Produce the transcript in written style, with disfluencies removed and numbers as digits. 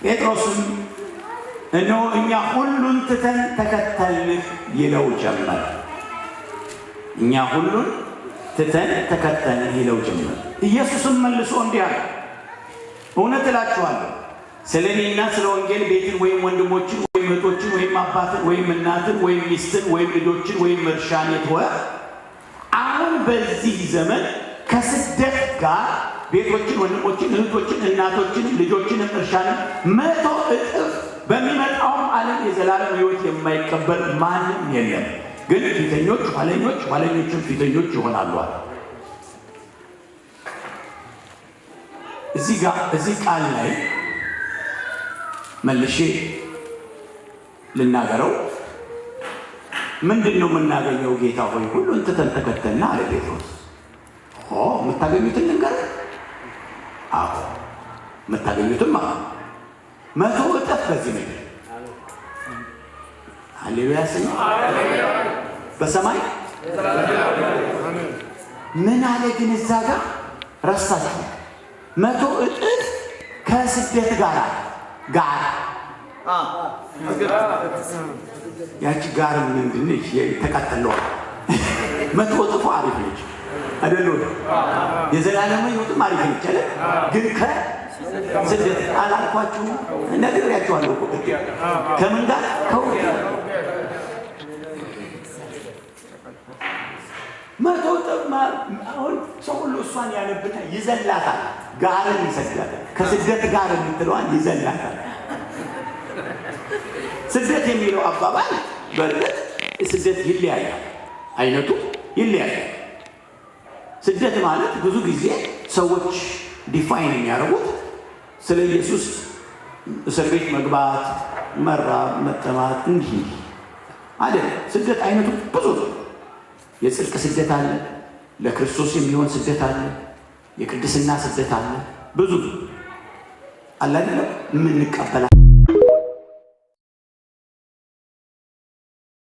ጴጥሮስም እነሆ እኛ ሁሉን ትተን ተከተልንህ ይለው ጀመር። እኛ ሁሉን ትተን ተከተልንህ ይለው ጀመር። ኢየሱስም መልሶ እንዲህ አለ፣ እውነት እላችኋለሁ ስለ እኔና ስለ ወንጌል ቤትን ወይም ወንድሞችን ወይም እህቶችን ወይም አባትን ወይም እናትን ወይም ሚስትን ወይም ልጆችን ወይም እርሻን የተወ አሁን በዚህ ዘመን ከስደት ጋር ቤቶችን፣ ወንድሞችን፣ እህቶችን፣ እናቶችን፣ ልጆችን፣ እርሻን 100 እጥፍ በሚመጣውም ዓለም የዘላለም ሕይወት የማይቀበል ማንም የለም። ግን ፊተኞች ኋለኞች፣ ኋለኞችም ፊተኞች ይሆናሉ። እዚህ ቃል ላይ መልሼ ልናገረው። ምንድነው የምናገኘው? ጌታ ሆይ ሁሉን ትተን ተከተልና አለ ጴጥሮስ። የምታገኙትን ልንገር። አዎ የምታገኙትም 100 እጥፍ በዚህ ምድር። ሃሌሉያ ስም በሰማይ ምን አለ ግን እዛ ጋር ረሳችሁ። 100 እጥፍ ከስደት ጋር ያቺ ጋር ምንድን ነች? ተቀጥለዋል። 100 እጥፍ አሪፍ ነች አይደለም? የዘላለም ሕይወትም አሪፍ ነች አይደል? ግን ከስደት አላልኳችሁ? ነግሬያችኋለሁ እኮ ከምን ጋር መቶ እጥፍ አሁን ሰው ሁሉ እሷን ያነብና ይዘላታል። ጋርን ይሰግዳል። ከስደት ጋር የምትለዋን ይዘላታል። ስደት የሚለው አባባል በእርግጥ ስደት ይለያያል፣ አይነቱ ይለያያል። ስደት ማለት ብዙ ጊዜ ሰዎች ዲፋይን የሚያደርጉት ስለ ኢየሱስ እስር ቤት መግባት፣ መራብ፣ መጠማት እንዲህ አይደለም። ስደት አይነቱ ብዙ ነው። የጽድቅ ስደት አለ፣ ለክርስቶስ የሚሆን ስደት አለ፣ የቅድስና ስደት አለ። ብዙ አለ አይደለም የምንቀበላ